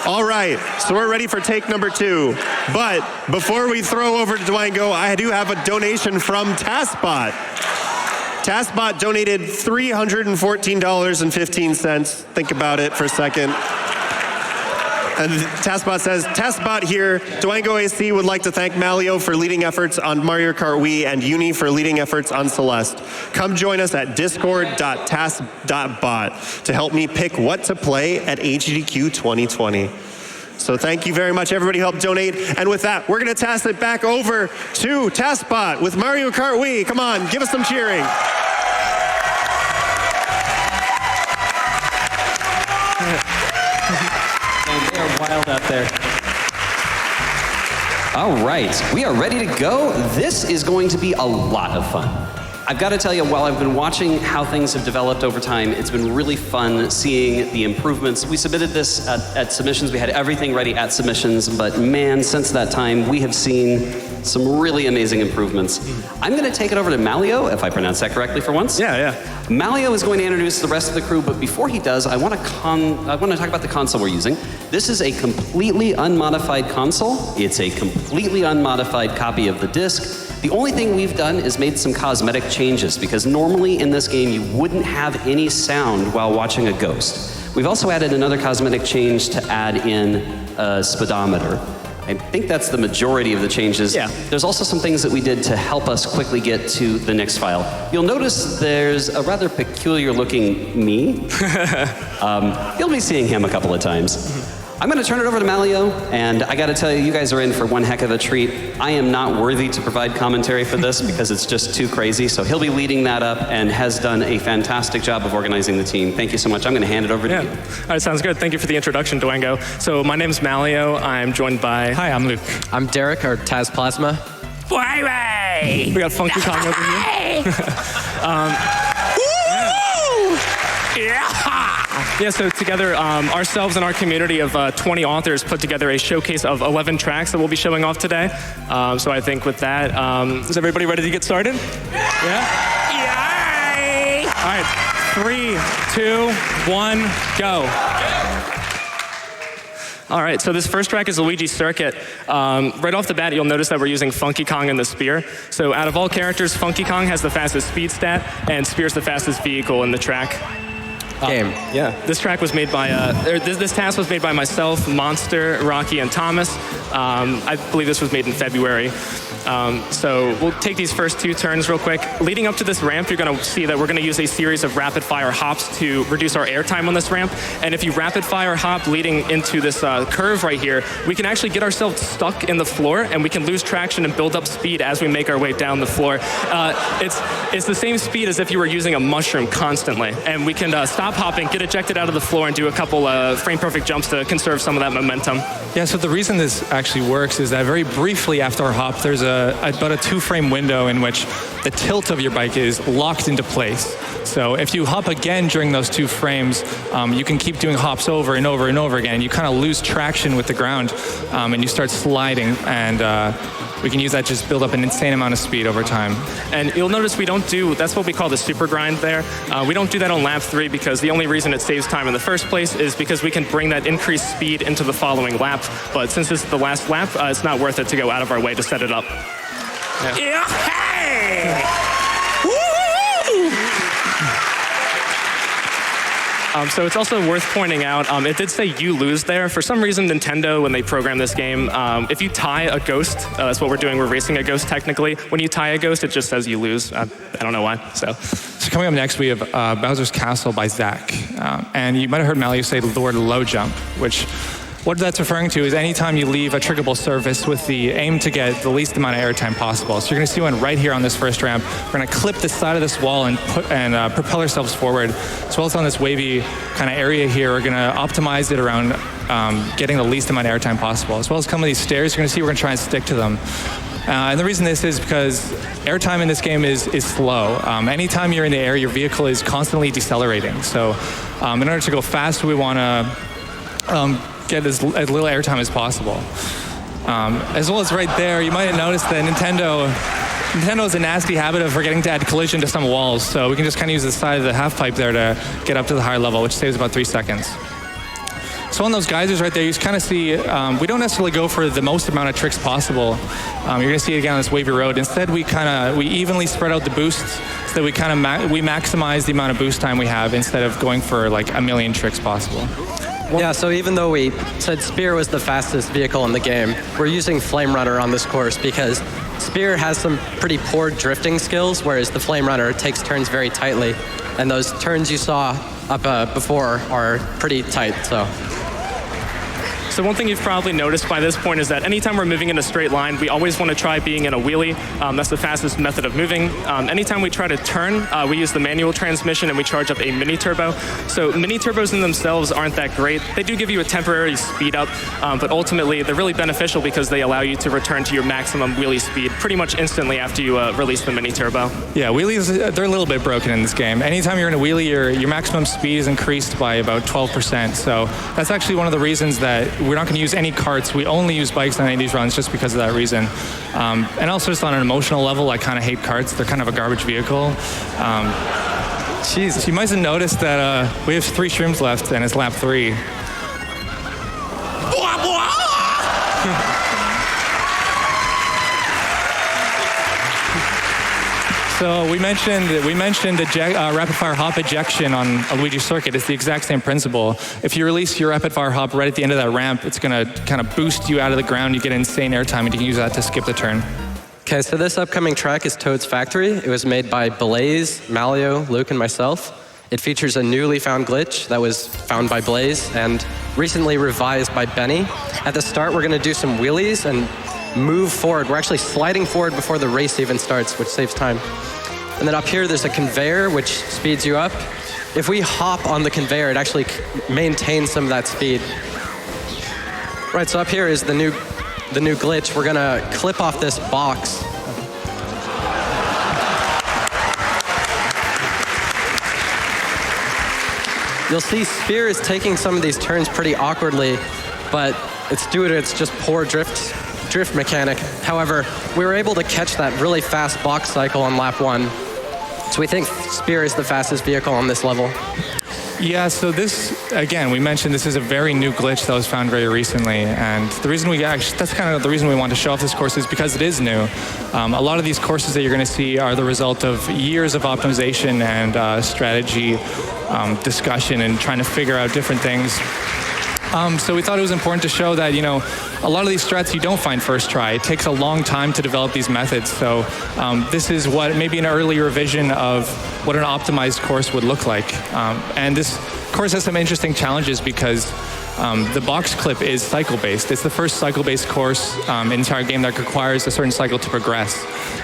All right, so we're ready for take number 2. But before we throw over to Dwango, I do have a donation from TASBot. TASBot donated $314.15. Think about it for a second. And TASBot says, TASBot here, dwangoAC would like to thank Malleo for leading efforts on Mario Kart Wii and Uni for leading efforts on Celeste. Come join us at discord.tas.bot to help me pick what to play at SGDQ 2020. So thank you very much, everybody who helped donate. And with that, we're going to pass it back over to TASBot with Mario Kart Wii. Come on, give us some cheering. They are wild out there. All right, we are ready to go. This is going to be a lot of fun. I've got to tell you, while I've been watching how things have developed over time, it's been really fun seeing the improvements. We submitted this at submissions. We had everything ready at submissions, but man, since that time, we have seen some really amazing improvements. I'm going to take it over to Malleo, if I pronounce that correctly for once. Yeah. Malleo is going to introduce the rest of the crew, but before he does, I want to talk about the console we're using. This is a completely unmodified console. It's a completely unmodified copy of the disc. The only thing we've done is made some cosmetic changes, because normally in this game you wouldn't have any sound while watching a ghost. We've also added another cosmetic change to add in a speedometer. I think that's the majority of the changes. Yeah. There's also some things that we did to help us quickly get to the next file. You'll notice there's a rather peculiar looking me. You'll be seeing him a couple of times. I'm going to turn it over to Malleo, and I got to tell you, you guys are in for one heck of a treat. I am not worthy to provide commentary for this because it's just too crazy, so he'll be leading that up and has done a fantastic job of organizing the team. Thank you so much. I'm going to hand it over to you. All right, sounds good. Thank you for the introduction, Dwango. So my name's Malleo. I'm joined by... Hi, I'm Luke. I'm Derek, or tasPlasma. We got Funky Kong over here. Yeah, so together, ourselves and our community of 20 authors put together a showcase of 11 tracks that we'll be showing off today. So I think with that, is everybody ready to get started? Yeah? Yay! All right, 3, 2, 1, go. All right, so this first track is Luigi Circuit. Right off the bat, you'll notice that we're using Funky Kong and the Spear. So out of all characters, Funky Kong has the fastest speed stat, and Spear's the fastest vehicle in the track. Yeah. This track was made by, this task was made by myself, Monster, Rocky, and Thomas. I believe this was made in February. So we'll take these first 2 turns real quick. Leading up to this ramp, you're going to see that we're going to use a series of rapid-fire hops to reduce our airtime on this ramp. And if you rapid-fire hop leading into this curve right here, we can actually get ourselves stuck in the floor, and we can lose traction and build up speed as we make our way down the floor. It's the same speed as if you were using a mushroom constantly. And we can stop hopping, get ejected out of the floor, and do a couple frame-perfect jumps to conserve some of that momentum. Yeah, so the reason this actually works is that very briefly after our hop, there's about a 2-frame window in which the tilt of your bike is locked into place. So if you hop again during those 2 frames, you can keep doing hops over and over and over again. You kind of lose traction with the ground, and you start sliding, and we can use that to just build up an insane amount of speed over time. And you'll notice we don't do, that's what we call the super grind there. We don't do that on lap 3 because the only reason it saves time in the first place is because we can bring that increased speed into the following lap. But since this is the last lap, it's not worth it to go out of our way to set it up. Yeah. Hey! So it's also worth pointing out, it did say you lose there. For some reason, Nintendo, when they programmed this game, if you tie a ghost, that's what we're doing, we're racing a ghost technically. When you tie a ghost, it just says you lose. I don't know why, So coming up next, we have Bowser's Castle by Zach. And you might have heard Malleo say the word low jump, which what that's referring to is anytime you leave a triggerable surface with the aim to get the least amount of airtime possible. So you're going to see one right here on this first ramp. We're going to clip the side of this wall and propel ourselves forward. As well as on this wavy kind of area here, we're going to optimize it around getting the least amount of airtime possible. As well as some of these stairs, you're going to see we're going to try and stick to them. And the reason this is because airtime in this game is slow. Anytime you're in the air, your vehicle is constantly decelerating. So in order to go fast, we want to get as little airtime as possible. As well as right there, you might have noticed that Nintendo Nintendo has a nasty habit of forgetting to add collision to some walls, so we can just kind of use the side of the half pipe there to get up to the higher level, which saves about 3 seconds. So on those geysers right there, you kind of see, we don't necessarily go for the most amount of tricks possible. You're going to see it again on this wavy road. Instead, we evenly spread out the boosts so that we maximize the amount of boost time we have instead of going for like a million tricks possible. Yeah, so even though we said Spear was the fastest vehicle in the game, we're using Flame Runner on this course because Spear has some pretty poor drifting skills, whereas the Flame Runner takes turns very tightly. And those turns you saw up before are pretty tight, so. So one thing you've probably noticed by this point is that anytime we're moving in a straight line, we always want to try being in a wheelie. That's the fastest method of moving. Anytime we try to turn, we use the manual transmission and we charge up a mini turbo. So mini turbos in themselves aren't that great. They do give you a temporary speed up, but ultimately they're really beneficial because they allow you to return to your maximum wheelie speed pretty much instantly after you release the mini turbo. Yeah, wheelies, they're a little bit broken in this game. Anytime you're in a wheelie, your maximum speed is increased by about 12%. So that's actually one of the reasons that we're not going to use any carts. We only use bikes on any of these runs just because of that reason. And also just on an emotional level, I kind of hate carts. They're kind of a garbage vehicle. Jeez, you might have noticed that we have 3 streams left and it's lap 3. So we mentioned rapid fire hop ejection on a Luigi circuit. It's the exact same principle. If you release your rapid fire hop right at the end of that ramp, it's going to kind of boost you out of the ground. You get insane airtime, and you can use that to skip the turn. Okay, so this upcoming track is Toad's Factory. It was made by Blaze, Malleo, Luke, and myself. It features a newly found glitch that was found by Blaze and recently revised by Benny. At the start, we're going to do some wheelies and move forward. We're actually sliding forward before the race even starts, which saves time. And then up here, there's a conveyor, which speeds you up. If we hop on the conveyor, it actually maintains some of that speed. Right, so up here is the new glitch. We're gonna clip off this box. You'll see Spear is taking some of these turns pretty awkwardly, but it's due to its just poor drift mechanic. However, we were able to catch that really fast box cycle on lap 1. So we think Spear is the fastest vehicle on this level. Yeah, so this, again, we mentioned this is a very new glitch that was found very recently, and the reason that's kind of the reason we want to show off this course is because it is new. A lot of these courses that you're going to see are the result of years of optimization and strategy discussion and trying to figure out different things. So we thought it was important to show that, a lot of these strats you don't find first try. It takes a long time to develop these methods. So this is what maybe an early revision of what an optimized course would look like. And this course has some interesting challenges because the box clip is cycle-based. It's the first cycle-based course in the entire game that requires a certain cycle to progress.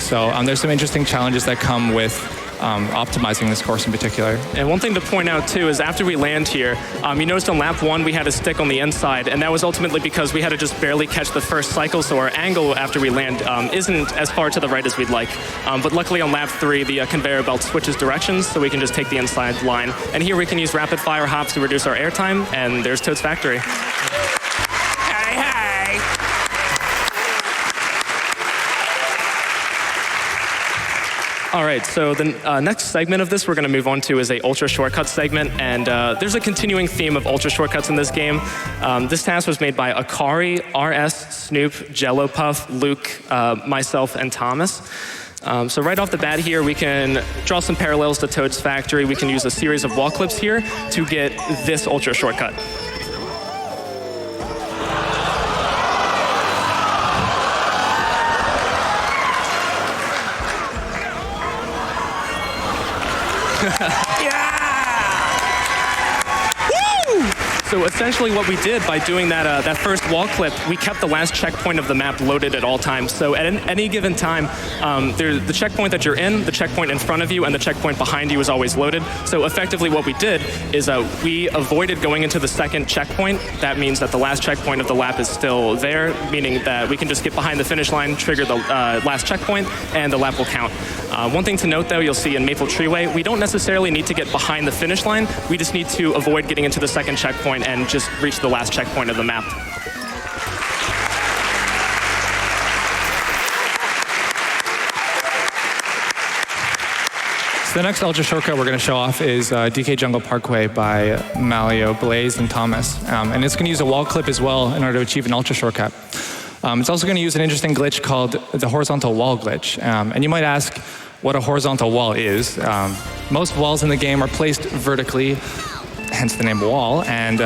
So there's some interesting challenges that come with optimizing this course in particular. And one thing to point out too is after we land here, you noticed on lap 1 we had a stick on the inside, and that was ultimately because we had to just barely catch the first cycle, so our angle after we land isn't as far to the right as we'd like. But luckily on lap 3 the conveyor belt switches directions, so we can just take the inside line. And here we can use rapid fire hops to reduce our airtime, and there's Toad's Factory. All right, so the next segment of this we're going to move on to is a Ultra Shortcuts segment, and there's a continuing theme of Ultra Shortcuts in this game. This task was made by Akari, RS, Snoop, Jellopuff, Luke, myself, and Thomas. So right off the bat here, we can draw some parallels to Toad's Factory. We can use a series of wall clips here to get this Ultra Shortcut. So essentially what we did by doing that first wall clip, we kept the last checkpoint of the map loaded at all times. So at any given time, there's the checkpoint that you're in, the checkpoint in front of you, and the checkpoint behind you is always loaded. So effectively what we did is we avoided going into the second checkpoint. That means that the last checkpoint of the lap is still there, meaning that we can just get behind the finish line, trigger the last checkpoint, and the lap will count. One thing to note though, you'll see in Maple Treeway, we don't necessarily need to get behind the finish line. We just need to avoid getting into the second checkpoint and just reach the last checkpoint of the map. So the next ultra shortcut we're going to show off is DK Jungle Parkway by Malleo, Blaze, and Thomas. And it's going to use a wall clip as well in order to achieve an ultra shortcut. It's also going to use an interesting glitch called the horizontal wall glitch. And you might ask what a horizontal wall is. Most walls in the game are placed vertically, hence the name wall. And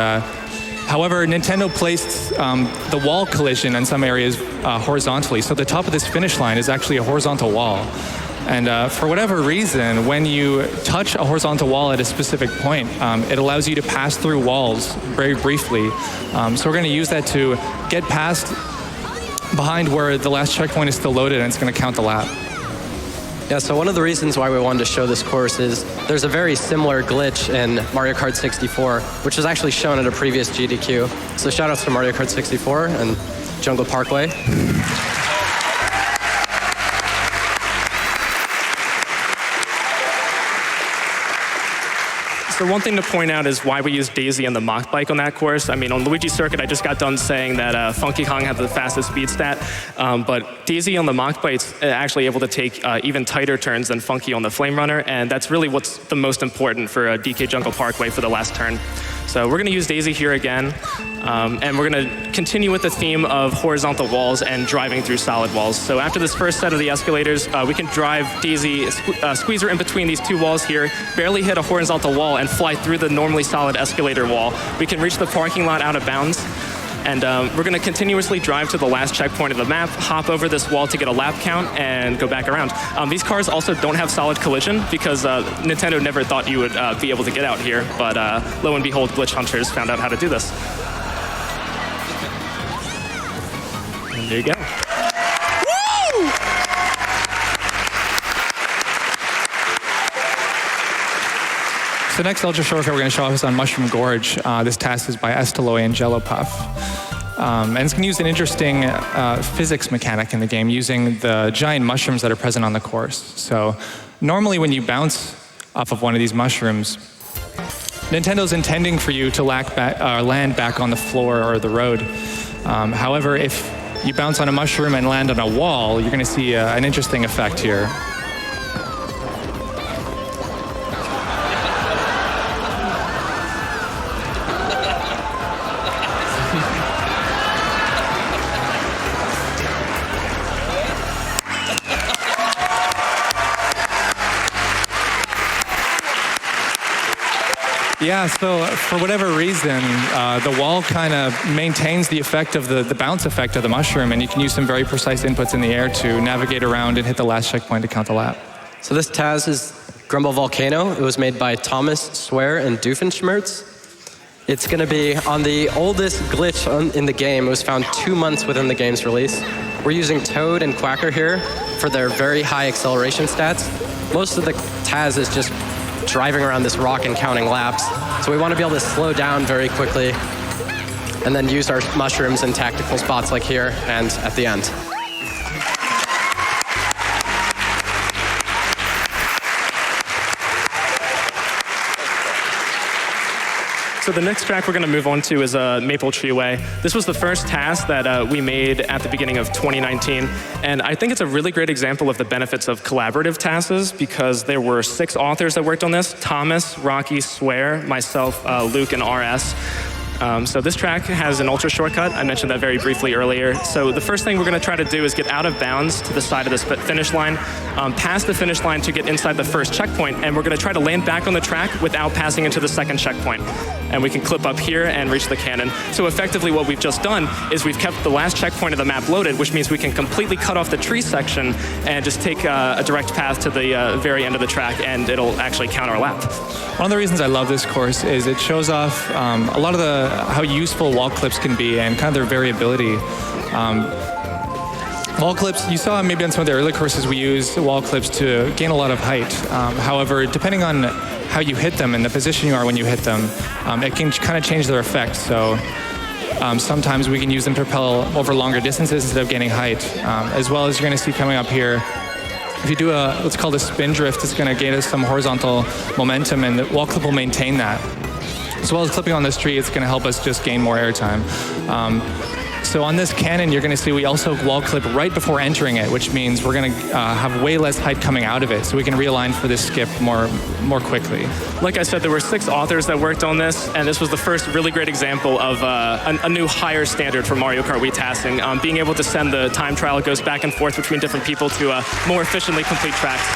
however, Nintendo placed the wall collision in some areas horizontally. So the top of this finish line is actually a horizontal wall. And for whatever reason, when you touch a horizontal wall at a specific point, it allows you to pass through walls very briefly. So we're going to use that to get past behind where the last checkpoint is still loaded, and it's going to count the lap. Yeah, so one of the reasons why we wanted to show this course is there's a very similar glitch in Mario Kart 64, which was actually shown at a previous GDQ. So shout outs to Mario Kart 64 and Jungle Parkway. So one thing to point out is why we use Daisy and the mock bike on that course. I mean, on Luigi Circuit, I just got done saying that Funky Kong had the fastest speed stat, but Daisy on the mock bike's actually able to take even tighter turns than Funky on the Flame Runner, and that's really what's the most important for DK Jungle Parkway for the last turn. So we're going to use Daisy here again, and we're going to continue with the theme of horizontal walls and driving through solid walls. So after this first set of the escalators, we can drive Daisy, squeeze her in between these two walls here, barely hit a horizontal wall, and fly through the normally solid escalator wall. We can reach the parking lot out of bounds, and we're going to continuously drive to the last checkpoint of the map, hop over this wall to get a lap count, and go back around. These cars also don't have solid collision because Nintendo never thought you would be able to get out here, but lo and behold, glitch hunters found out how to do this. And there you go. So the next ultra shortcut we're going to show off is on Mushroom Gorge. This task is by Estaloy and Jellopuff. And it's going to use an interesting physics mechanic in the game using the giant mushrooms that are present on the course. So normally when you bounce off of one of these mushrooms, Nintendo's intending for you to land back on the floor or the road. However, if you bounce on a mushroom and land on a wall, you're going to see an interesting effect here. Yeah, so for whatever reason, the wall kind of maintains the effect of the bounce effect of the mushroom, and you can use some very precise inputs in the air to navigate around and hit the last checkpoint to count the lap. So this TAS is Grumble Volcano. It was made by Thomas, Sware, and Doofenshmirtz. It's going to be on the oldest glitch in the game. It was found 2 months within the game's release. We're using Toad and Quacker here for their very high acceleration stats. Most of the TAS is just driving around this rock and counting laps. So we want to be able to slow down very quickly and then use our mushrooms in tactical spots like here and at the end. So the next track we're going to move on to is Maple Tree Way. This was the first task that we made at the beginning of 2019, and I think it's a really great example of the benefits of collaborative tasks because there were 6 authors that worked on this: Thomas, Rocky, Sware, myself, Luke, and RS. So this track has an ultra shortcut. I mentioned that very briefly earlier. So the first thing we're going to try to do is get out of bounds to the side of this finish line, past the finish line to get inside the first checkpoint, and we're going to try to land back on the track without passing into the second checkpoint. And we can clip up here and reach the cannon. So effectively what we've just done is we've kept the last checkpoint of the map loaded, which means we can completely cut off the tree section and just take a direct path to the very end of the track, and it'll actually count our lap. One of the reasons I love this course is it shows off a lot of how useful wall clips can be and kind of their variability. Wall clips, you saw maybe on some of the early courses we use wall clips to gain a lot of height. However, depending on how you hit them and the position you are when you hit them, it can kind of change their effect. So sometimes we can use them to propel over longer distances instead of gaining height. As well as you're going to see coming up here, if you do what's called a spin drift, it's going to gain us some horizontal momentum, and the wall clip will maintain that. As well as clipping on this tree, it's going to help us just gain more airtime. So on this cannon, you're going to see we also wall clip right before entering it, which means we're going to have way less height coming out of it, so we can realign for this skip more quickly. Like I said, there were 6 authors that worked on this, and this was the first really great example of a new higher standard for Mario Kart Wii tasking. Being able to send the time trial that goes back and forth between different people to more efficiently complete tracks.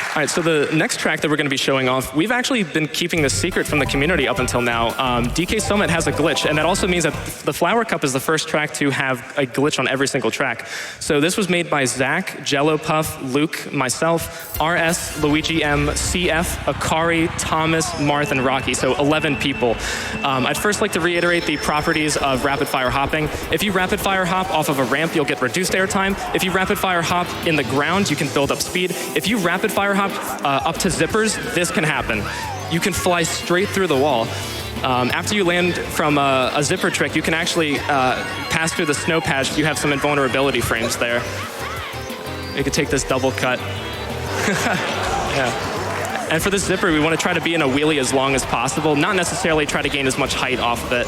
All right, so the next track that we're going to be showing off, we've actually been keeping this secret from the community up until now. DK Summit has a glitch, and that also means that the Flower Cup is the first track to have a glitch on every single track. So this was made by Zach, Jellopuff, Luke, myself, RS, LuigiM, CF, Akari, Thomas, Marth, and Rocky, so 11 people. I'd first like to reiterate the properties of rapid fire hopping. If you rapid fire hop off of a ramp, you'll get reduced airtime. If you rapid fire hop in the ground, you can build up speed. If you rapid fire hop up to zippers, this can happen. You can fly straight through the wall. After you land from a zipper trick, you can actually pass through the snow patch if you have some invulnerability frames there. You could take this double cut. Yeah. And for this zipper, we want to try to be in a wheelie as long as possible, not necessarily try to gain as much height off of it.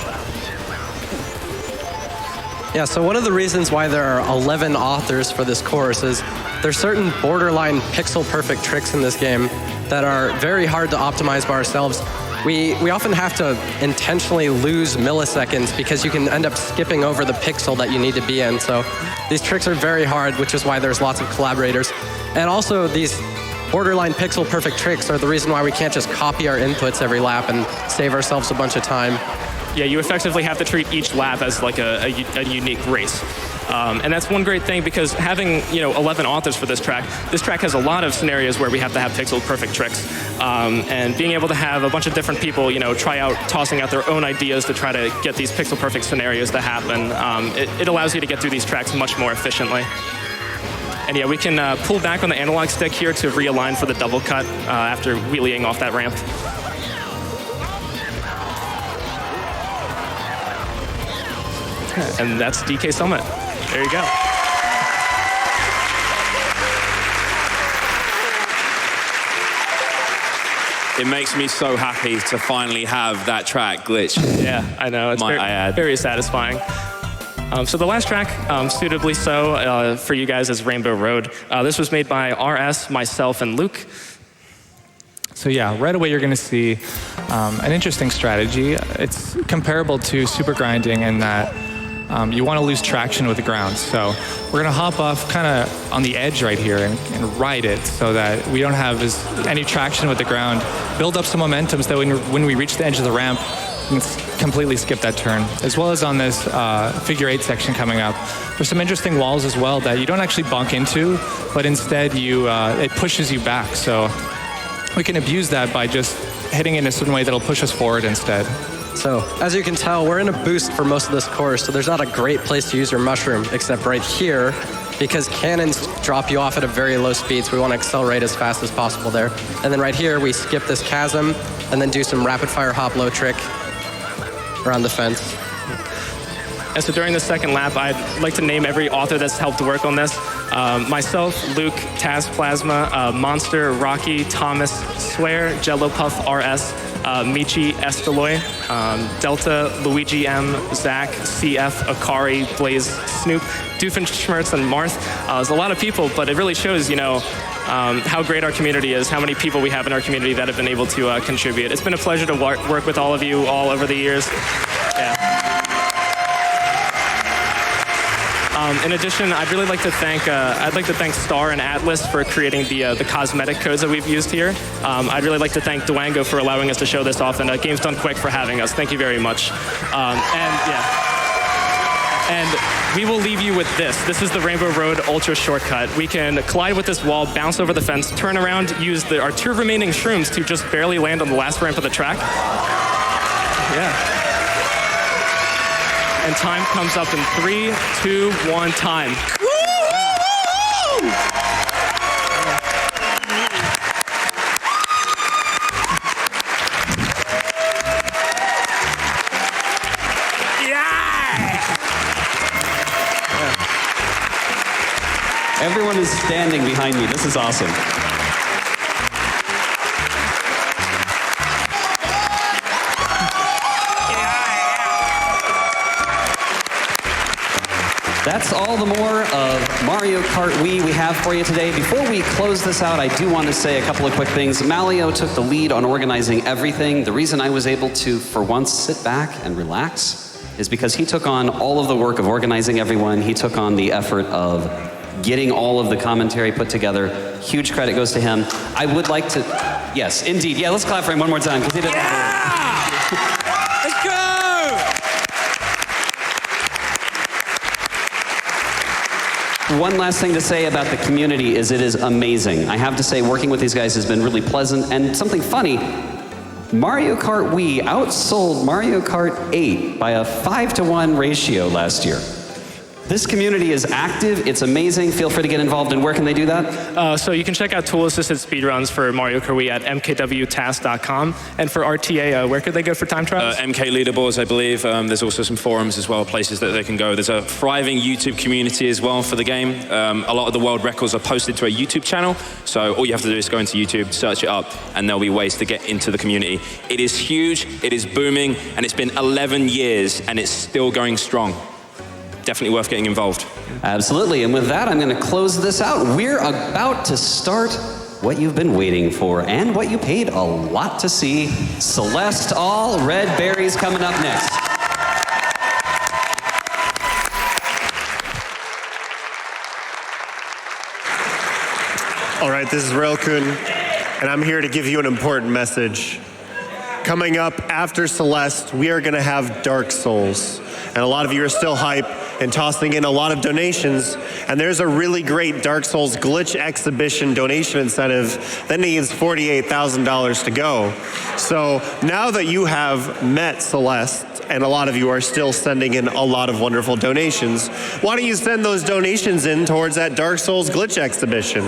Yeah, so one of the reasons why there are 11 authors for this course is there's certain borderline pixel-perfect tricks in this game that are very hard to optimize by ourselves. We often have to intentionally lose milliseconds because you can end up skipping over the pixel that you need to be in. So these tricks are very hard, which is why there's lots of collaborators. And also these borderline pixel-perfect tricks are the reason why we can't just copy our inputs every lap and save ourselves a bunch of time. Yeah, you effectively have to treat each lap as like a unique race. And that's one great thing because having 11 authors for this track has a lot of scenarios where we have to have pixel perfect tricks. And being able to have a bunch of different people, try out tossing out their own ideas to try to get these pixel perfect scenarios to happen, it allows you to get through these tracks much more efficiently. And yeah, we can pull back on the analog stick here to realign for the double cut after wheeling off that ramp. And that's DK Summit. There you go. It makes me so happy to finally have that track glitch. Yeah, I know. It's very satisfying. So the last track, suitably so for you guys, is Rainbow Road. This was made by RS, myself, and Luke. So yeah, right away you're going to see an interesting strategy. It's comparable to super grinding in that you want to lose traction with the ground. So we're going to hop off kind of on the edge right here and ride it so that we don't have any traction with the ground. Build up some momentum so that when we reach the edge of the ramp, we can completely skip that turn. As well as on this figure 8 section coming up, there's some interesting walls as well that you don't actually bunk into, but instead it pushes you back. So we can abuse that by just hitting it in a certain way that'll push us forward instead. So, as you can tell, we're in a boost for most of this course, so there's not a great place to use your mushroom except right here, because cannons drop you off at a very low speed, so we want to accelerate as fast as possible there. And then right here, we skip this chasm, and then do some rapid-fire hop low trick around the fence. And so during the second lap, I'd like to name every author that's helped work on this. Myself, Luke, tasPlasma, Monster, Rocky, Thomas, Sware, Jellopuff, RS, Michi, Estaloy, Delta, LuigiM, Zach, CF, Akari, Blaze, Snoop, Doofenshmirtz, and Marth. There's a lot of people, but it really shows, how great our community is, how many people we have in our community that have been able to contribute. It's been a pleasure to work with all of you all over the years. Yeah. In addition, I'd like to thank Star and Atlas for creating the cosmetic codes that we've used here. I'd really like to thank Dwango for allowing us to show this off, and Games Done Quick for having us. Thank you very much. And we will leave you with this. This is the Rainbow Road Ultra Shortcut. We can collide with this wall, bounce over the fence, turn around, use our 2 remaining shrooms to just barely land on the last ramp of the track. Yeah. And time comes up in 3, 2, 1, time. Everyone is standing behind me. This is awesome. That's all the more of Mario Kart Wii we have for you today. Before we close this out, I do want to say a couple of quick things. Malleo took the lead on organizing everything. The reason I was able to, for once, sit back and relax is because he took on all of the work of organizing everyone. He took on the effort of getting all of the commentary put together. Huge credit goes to him. I would like to, yes, indeed. Yeah, let's clap for him one more time because he did Let's go! One last thing to say about the community is it is amazing. I have to say, working with these guys has been really pleasant. And something funny, Mario Kart Wii outsold Mario Kart 8 by a 5-to-1 ratio last year. This community is active. It's amazing. Feel free to get involved. And where can they do that? So you can check out tool-assisted speedruns for Mario Kart Wii at mkwtas.com. And for RTA, where could they go for time trials? MK leaderboards, I believe. There's also some forums as well, places that they can go. There's a thriving YouTube community as well for the game. A lot of the world records are posted to a YouTube channel. So all you have to do is go into YouTube, search it up, and there'll be ways to get into the community. It is huge, it is booming, and it's been 11 years, and it's still going strong. Definitely worth getting involved. Absolutely, and with that, I'm going to close this out. We're about to start what you've been waiting for and what you paid a lot to see. Celeste All Red Berries coming up next. All right, this is Raelcun, and I'm here to give you an important message. Coming up after Celeste, we are going to have Dark Souls. And a lot of you are still hype and tossing in a lot of donations. And there's a really great Dark Souls glitch exhibition donation incentive that needs $48,000 to go. So now that you have met Celeste, and a lot of you are still sending in a lot of wonderful donations, why don't you send those donations in towards that Dark Souls glitch exhibition?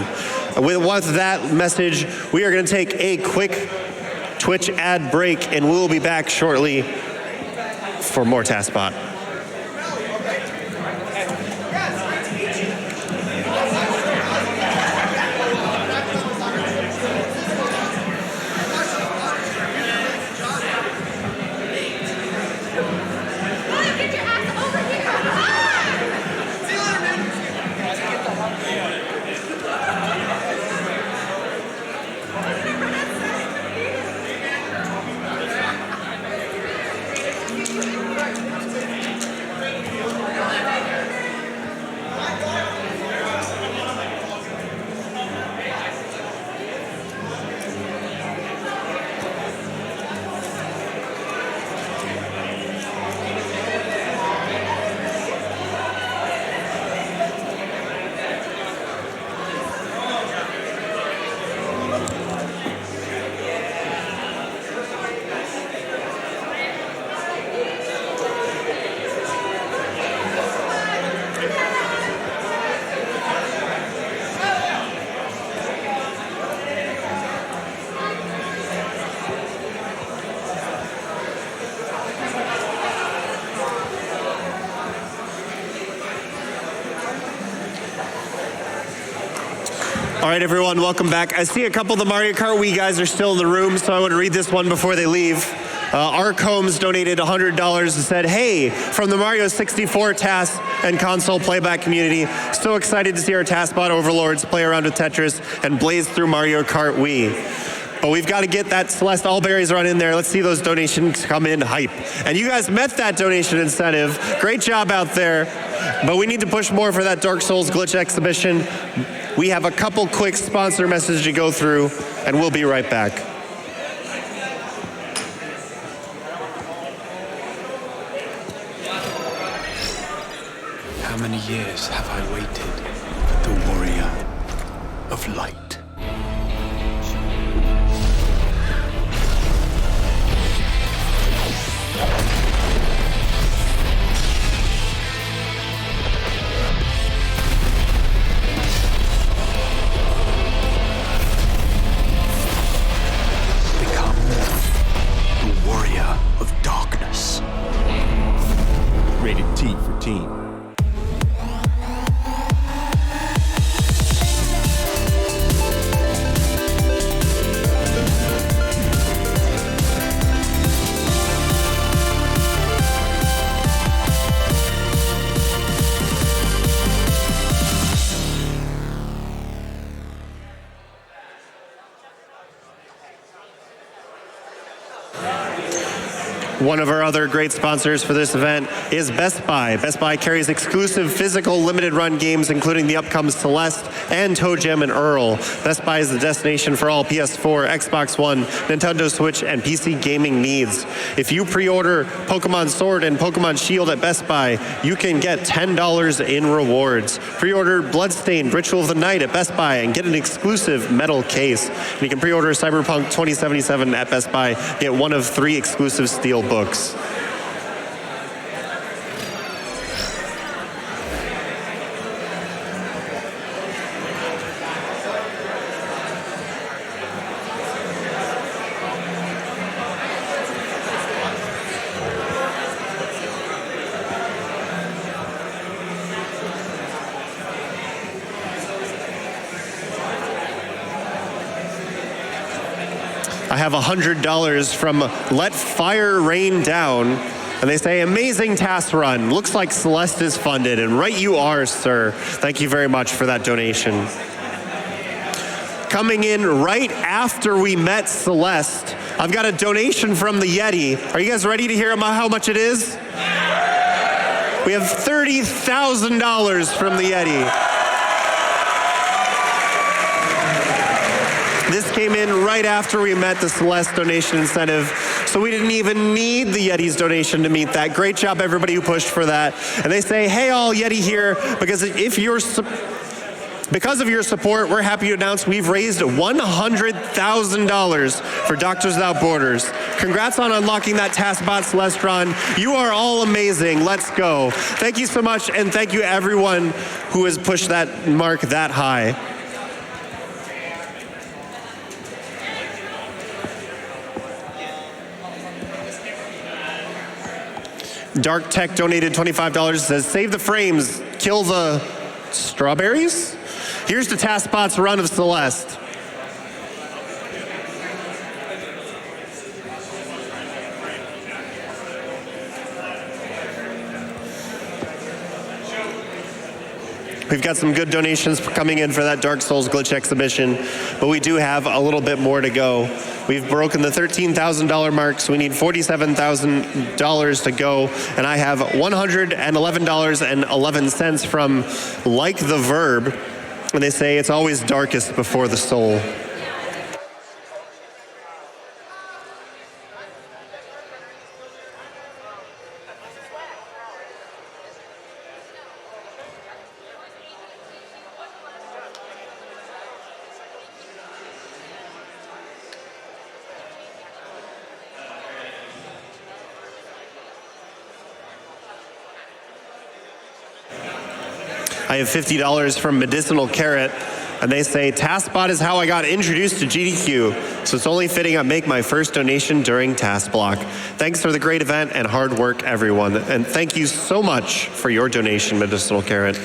With that message, we are going to take a quick Twitch ad break, and we'll be back shortly for more TASBot. All right, everyone, welcome back. I see a couple of the Mario Kart Wii guys are still in the room, so I want to read this one before they leave. Ark Holmes donated $100 and said, "Hey, from the Mario 64 TAS and console playback community, so excited to see our TASBot overlords play around with Tetris and blaze through Mario Kart Wii. But we've got to get that Celeste Allberries run in there. Let's see those donations come in hype." And you guys met that donation incentive. Great job out there. But we need to push more for that Dark Souls glitch exhibition. We have a couple quick sponsor messages to go through, and we'll be right back. How many years have I waited for the warrior of light? Rated T for teen. One of our other great sponsors for this event is Best Buy. Best Buy carries exclusive physical limited run games, including the upcoming Celeste and Toe Jam and Earl. Best Buy is the destination for all PS4, Xbox One, Nintendo Switch, and PC gaming needs. If you pre-order Pokemon Sword and Pokemon Shield at Best Buy, you can get $10 in rewards. Pre-order Bloodstained Ritual of the Night at Best Buy and get an exclusive metal case. And you can pre-order Cyberpunk 2077 at Best Buy, get one of 3 exclusive steel books. I have $100 from Let Fire Rain Down, and they say, amazing task run. Looks like Celeste is funded, and right you are, sir. Thank you very much for that donation. Coming in right after we met Celeste, I've got a donation from the Yeti. Are you guys ready to hear about how much it is? We have $30,000 from the Yeti. This came in right after we met the Celeste donation incentive, so we didn't even need the Yeti's donation to meet that. Great job, everybody who pushed for that. And they say, hey, all, Yeti here, because because of your support, we're happy to announce we've raised $100,000 for Doctors Without Borders. Congrats on unlocking that TASBot Celeste run. You are all amazing. Let's go. Thank you so much, and thank you everyone who has pushed that mark that high. Dark Tech donated $25, says, save the frames, kill the strawberries? Here's the TASBot's run of Celeste. We've got some good donations coming in for that Dark Souls glitch exhibition, but we do have a little bit more to go. We've broken the $13,000 mark, so we need $47,000 to go, and I have $111.11 from Like the Verb, and they say it's always darkest before the soul. I have $50 from Medicinal Carrot, and they say, TASBot is how I got introduced to GDQ, so it's only fitting I make my first donation during Task Block. Thanks for the great event and hard work, everyone. And thank you so much for your donation, Medicinal Carrot.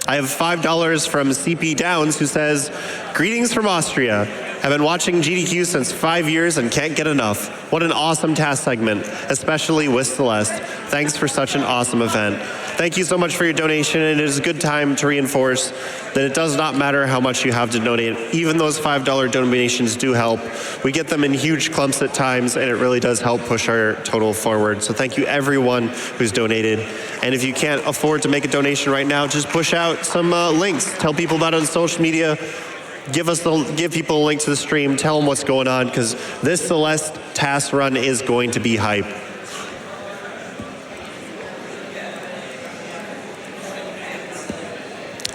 I have $5 from CP Downs, who says, greetings from Austria. I've been watching GDQ since 5 years and can't get enough. What an awesome task segment, especially with Celeste. Thanks for such an awesome event. Thank you so much for your donation, and it is a good time to reinforce that it does not matter how much you have to donate. Even those $5 donations do help. We get them in huge clumps at times, and it really does help push our total forward. So thank you everyone who's donated. And if you can't afford to make a donation right now, just push out some links. Tell people about it on social media. Give people a link to the stream. Tell them what's going on, because this Celeste task run is going to be hype.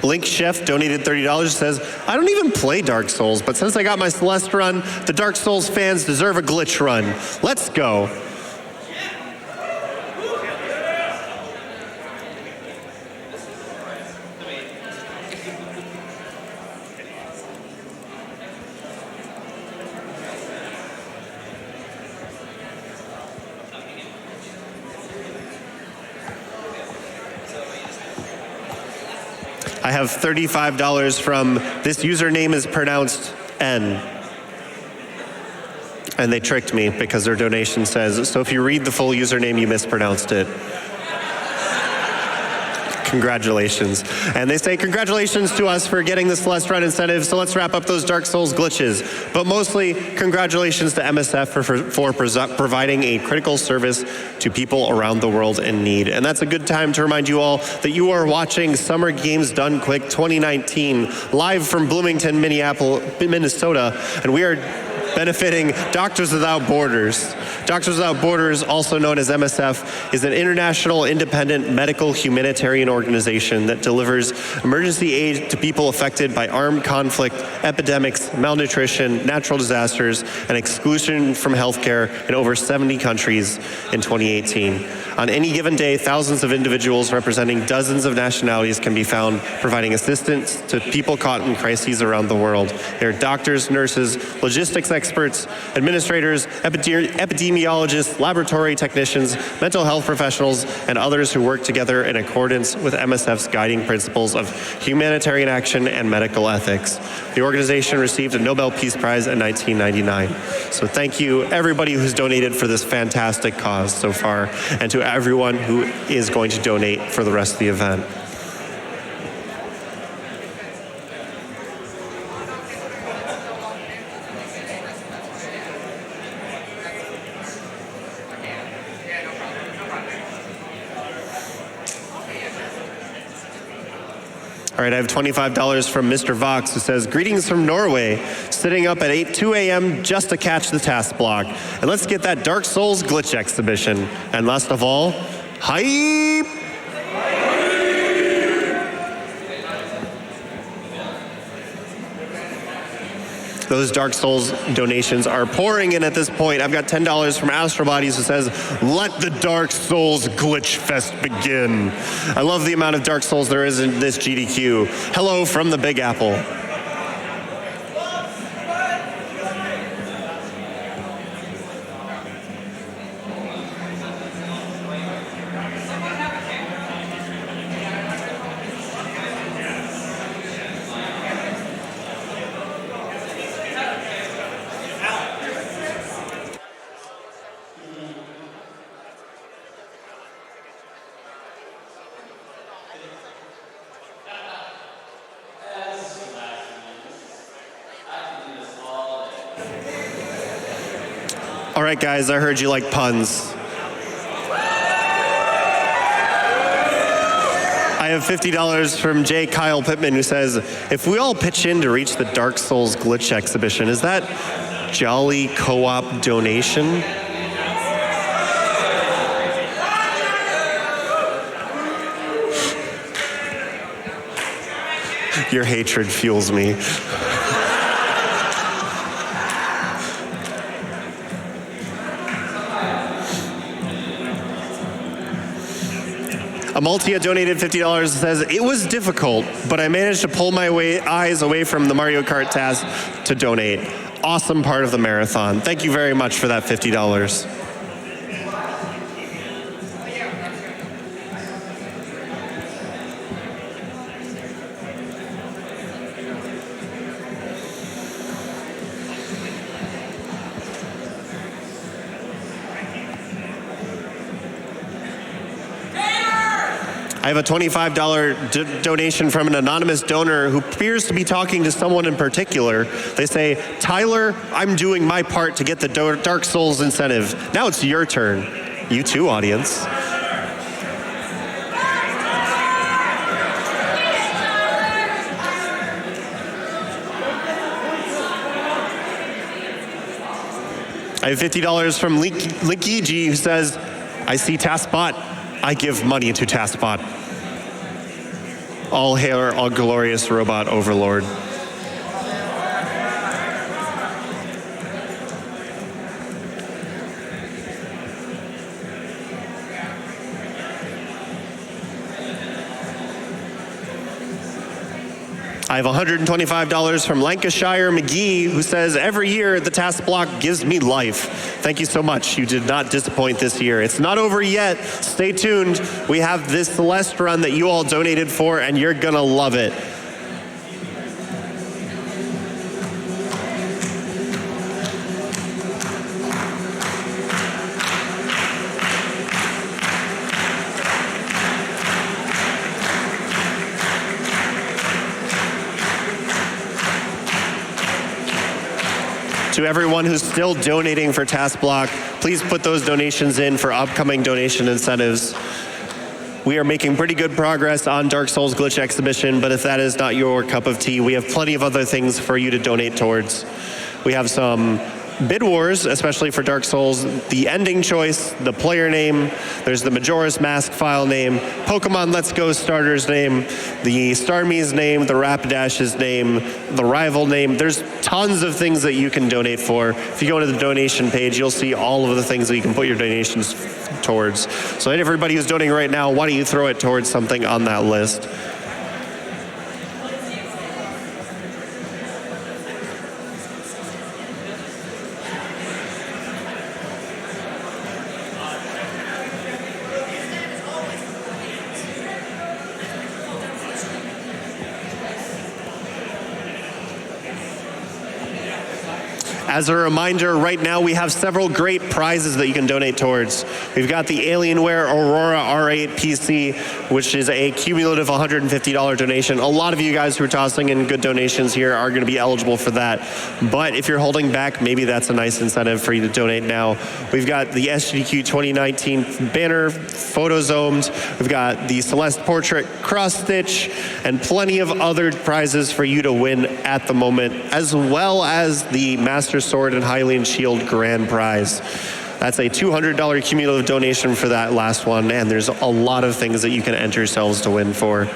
Link Chef donated $30, says, I don't even play Dark Souls, but since I got my Celeste run, the Dark Souls fans deserve a glitch run. Let's go. I have $35 from this username is pronounced N. And they tricked me because their donation says, so if you read the full username, you mispronounced it. Congratulations. And they say congratulations to us for getting the Celeste Run incentive, so let's wrap up those Dark Souls glitches. But mostly, congratulations to MSF for providing a critical service to people around the world in need. And that's a good time to remind you all that you are watching Summer Games Done Quick 2019, live from Bloomington, Minnesota, and we are benefiting Doctors Without Borders. Doctors Without Borders, also known as MSF, is an international independent medical humanitarian organization that delivers emergency aid to people affected by armed conflict, epidemics, malnutrition, natural disasters, and exclusion from healthcare in over 70 countries in 2018. On any given day, thousands of individuals representing dozens of nationalities can be found providing assistance to people caught in crises around the world. They are doctors, nurses, logistics experts, administrators, epidemiologists, laboratory technicians, mental health professionals, and others who work together in accordance with MSF's guiding principles of humanitarian action and medical ethics. The organization received a Nobel Peace Prize in 1999. So thank you, everybody who's donated for this fantastic cause so far, and to everyone who is going to donate for the rest of the event. All right, I have $25 from Mr. Vox, who says, greetings from Norway, sitting up at 2 a.m. just to catch the TASBot. And let's get that Dark Souls glitch exhibition. And last of all, hype! Those Dark Souls donations are pouring in at this point. I've got $10 from Astrobodies, who says, let the Dark Souls Glitch Fest begin. I love the amount of Dark Souls there is in this GDQ. Hello from the Big Apple. All right, guys, I heard you like puns. I have $50 from J. Kyle Pittman, who says, if we all pitch in to reach the Dark Souls Glitch exhibition, is that jolly co-op donation? Your hatred fuels me. Amaltia donated $50 and says, it was difficult, but I managed to pull my eyes away from the Mario Kart task to donate. Awesome part of the marathon. Thank you very much for that $50. I have a $25 donation from an anonymous donor who appears to be talking to someone in particular. They say, Tyler, I'm doing my part to get the Dark Souls incentive. Now it's your turn. You too, audience. I have $50 from Linky who says, I see TASBot. I give money to TASBot. All hail our glorious robot overlord. I have $125 from Lancashire McGee, who says, every year the TASBot gives me life. Thank you so much. You did not disappoint this year. It's not over yet. Stay tuned. We have this Celeste run that you all donated for, and you're gonna love it. To everyone who's still donating for TASBot, please put those donations in for upcoming donation incentives. We are making pretty good progress on Dark Souls Glitch Exhibition, but if that is not your cup of tea, we have plenty of other things for you to donate towards. We have some bid wars, especially for Dark Souls, the ending choice, the player name, there's the Majora's Mask file name, Pokemon Let's Go starter's name, the Starmie's name, the Rapidash's name, the rival name. There's tons of things that you can donate for. If you go to the donation page, you'll see all of the things that you can put your donations towards. So everybody who's donating right now, why don't you throw it towards something on that list? As a reminder, right now we have several great prizes that you can donate towards. We've got the Alienware Aurora R8 PC, which is a cumulative $150 donation. A lot of you guys who are tossing in good donations here are going to be eligible for that. But if you're holding back, maybe that's a nice incentive for you to donate now. We've got the SGDQ2019 banner, photozomed. We've got the Celeste Portrait cross-stitch, and plenty of other prizes for you to win at the moment, as well as the Master Sword and Hylian Shield Grand Prize. That's a $200 cumulative donation for that last one, and there's a lot of things that you can enter yourselves to win for.